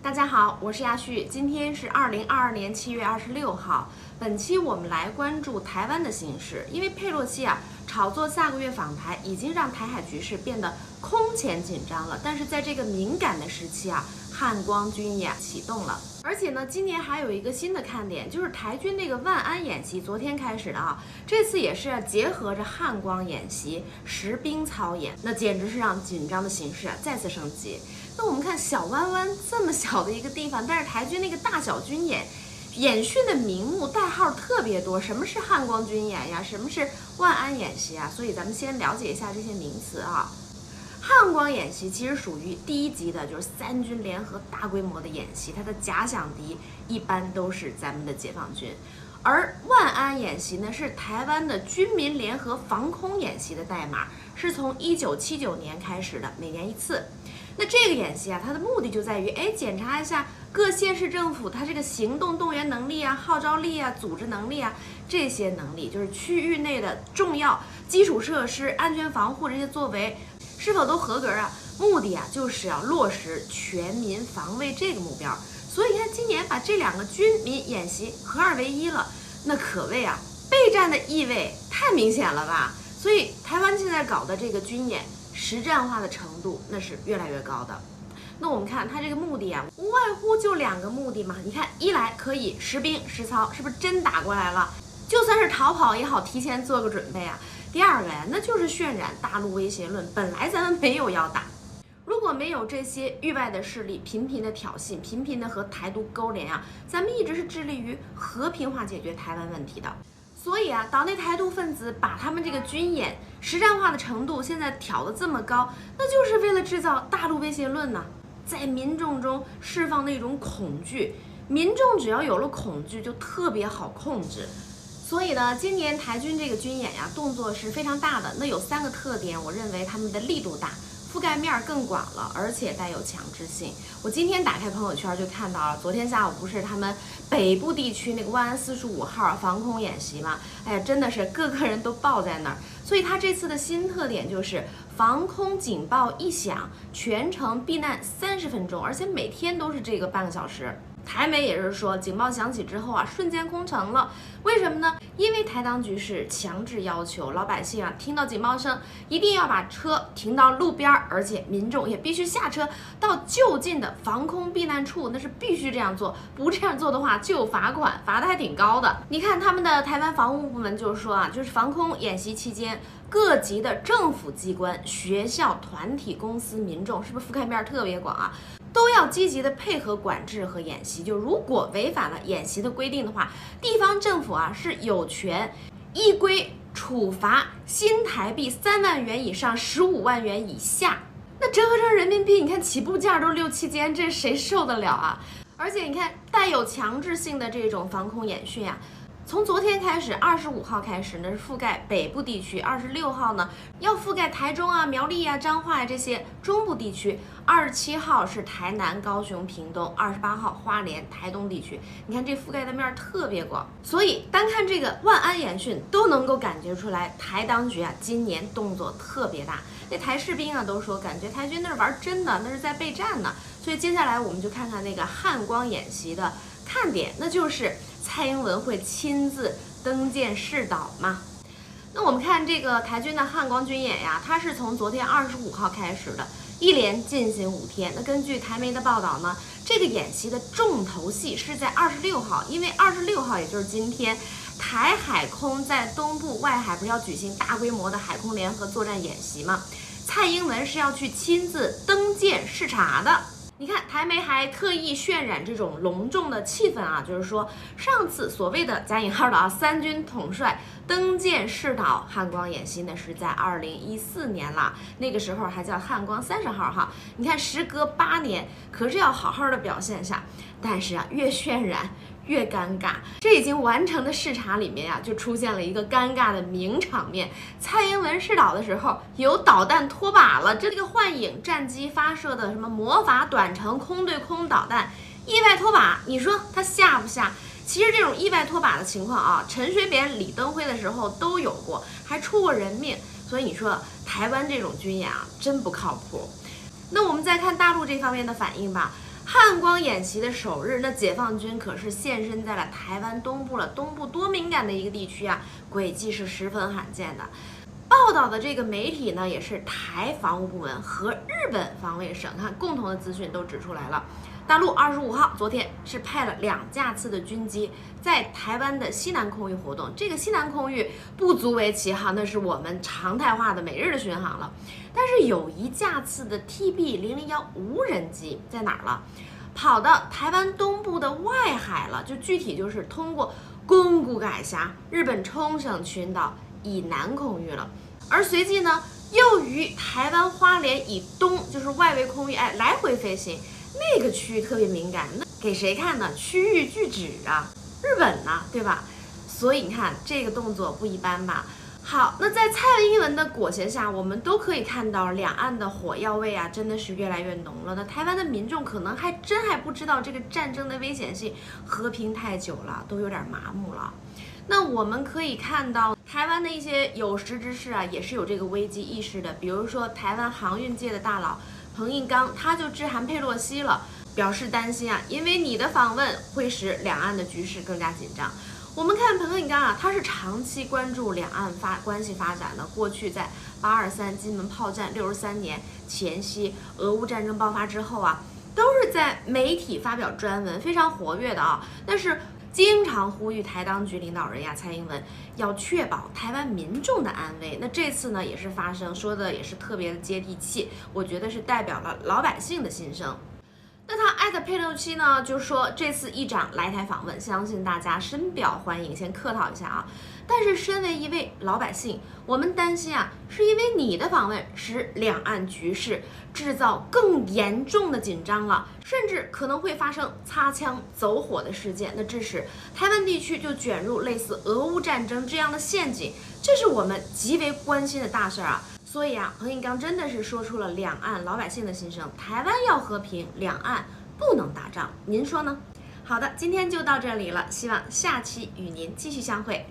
大家好，我是亚旭，今天是2022年7月26号。本期我们来关注台湾的形势，因为佩洛西炒作下个月访台，已经让台海局势变得空前紧张了。但是在这个敏感的时期汉光军演启动了，而且呢，今年还有一个新的看点，就是台军那个万安演习，昨天开始的这次也是结合着汉光演习实兵操演，那简直是让紧张的形势再次升级。那我们看小湾湾这么小的一个地方，但是台军那个大小军演训的名目代号特别多，什么是汉光军演呀？什么是万安演习啊？所以咱们先了解一下这些名词汉光演习其实属于第一级的，就是三军联合大规模的演习，它的假想敌一般都是咱们的解放军。而万安演习呢，是台湾的军民联合防空演习的代码，是从1979年开始的，每年一次。那这个演习它的目的就在于检查一下各县市政府它这个行动动员能力号召力组织能力这些能力，就是区域内的重要基础设施、安全防护这些作为是否都合格目的就是要落实全民防卫这个目标。所以你看今年把这两个军民演习合二为一了，那可谓备战的意味太明显了吧。所以台湾现在搞的这个军演实战化的程度那是越来越高的。那我们看它这个目的无外乎就两个目的嘛。你看，一来可以实兵实操，是不是真打过来了？就算是逃跑也好，提前做个准备第二个那就是渲染大陆威胁论，本来咱们没有要打，如果没有这些域外的势力频频的挑衅，频频的和台独勾连咱们一直是致力于和平化解决台湾问题的。所以岛内台独分子把他们这个军演实战化的程度现在挑得这么高，那就是为了制造大陆威胁论呢，在民众中释放那种恐惧，民众只要有了恐惧就特别好控制。所以呢，今年台军这个军演动作是非常大的。那有3个特点，我认为他们的力度大，覆盖面更广了，而且带有强制性。我今天打开朋友圈就看到了，昨天下午不是他们北部地区那个万安45号防空演习吗？真的是个个人都抱在那儿。所以他这次的新特点就是防空警报一响，全程避难30分钟，而且每天都是这个半个小时。台媒也是说，警报响起之后瞬间空城了。为什么呢？因为台当局是强制要求老百姓听到警报声一定要把车停到路边，而且民众也必须下车到就近的防空避难处，那是必须这样做，不这样做的话就有罚款，罚的还挺高的。你看他们的台湾防务部门就是说就是防空演习期间，各级的政府机关、学校、团体、公司、民众，是不是覆盖面特别广都要积极的配合管制和演习。就如果违反了演习的规定的话，地方政府是有权依规处罚新台币3万元以上15万元以下。那折合成人民币，你看起步价都6、7千，这谁受得了而且你看带有强制性的这种防空演训从昨天开始，25号开始呢是覆盖北部地区，26号呢要覆盖台中苗栗彰化这些中部地区，27号是台南、高雄、屏东，28号花莲、台东地区。你看这覆盖的面特别广，所以单看这个万安演训都能够感觉出来，台当局今年动作特别大。那台士兵都说感觉台军那是玩真的，那是在备战呢。所以接下来我们就看看那个汉光演习的看点，那就是蔡英文会亲自登舰试导吗？那我们看这个台军的汉光军演它是从昨天25号开始的，一连进行5天。那根据台媒的报道呢，这个演习的重头戏是在26号，因为26号也就是今天，台海空在东部外海不是要举行大规模的海空联合作战演习吗？蔡英文是要去亲自登舰视察的。你看台媒还特意渲染这种隆重的气氛就是说上次所谓的加引号的三军统帅登舰视导汉光演习呢是在2014年了，那个时候还叫汉光30号你看时隔8年，可是要好好的表现下。但是越渲染越尴尬，这已经完成的视察里面就出现了一个尴尬的名场面。蔡英文试导的时候有导弹脱靶了，这个幻影战机发射的什么魔法短程空对空导弹意外脱靶，你说它吓不吓？其实这种意外脱靶的情况陈水扁、李登辉的时候都有过，还出过人命。所以你说台湾这种军演真不靠谱。那我们再看大陆这方面的反应吧。汉光演习的首日，那解放军可是现身在了台湾东部了。东部多敏感的一个地区啊，轨迹是十分罕见的。报道的这个媒体呢，也是台防务部门和日本防卫省，看共同的资讯都指出来了。大陆25号，昨天是派了2架次的军机在台湾的西南空域活动。这个西南空域不足为奇哈，那是我们常态化的每日的巡航了。但是有1架次的 TB001无人机在哪儿了？跑到台湾东部的外海了，就具体就是通过宫古海峡、日本冲绳群岛以南空域了。而随即呢，又于台湾花莲以东，就是外围空域来回飞行。那个区域特别敏感，那给谁看呢？区域拒止啊，日本呢，对吧？所以你看这个动作不一般吧？好，那在蔡英文的裹挟下，我们都可以看到两岸的火药味啊，真的是越来越浓了。那台湾的民众可能还不知道这个战争的危险性，和平太久了，都有点麻木了。那我们可以看到台湾的一些有识之士啊，也是有这个危机意识的，比如说台湾航运界的大佬彭应刚，他就致函佩洛西了，表示担心啊，因为你的访问会使两岸的局势更加紧张。我们看彭应刚啊，他是长期关注两岸关系发展的。过去在823金门炮战63年前夕，俄乌战争爆发之后啊，都是在媒体发表专文，非常活跃的啊。但是经常呼吁台当局领导人呀，蔡英文要确保台湾民众的安危。那这次呢，也是发声，说的也是特别的接地气，我觉得是代表了老百姓的心声。那他艾特佩洛西呢，就说这次议长来台访问，相信大家深表欢迎。先客套一下啊，但是身为一位老百姓，我们担心啊，是因为你的访问使两岸局势制造更严重的紧张了，甚至可能会发生擦枪走火的事件，那致使台湾地区就卷入类似俄乌战争这样的陷阱，这是我们极为关心的大事啊。所以啊，彭应刚真的是说出了两岸老百姓的心声，台湾要和平，两岸不能打仗，您说呢？好的，今天就到这里了，希望下期与您继续相会。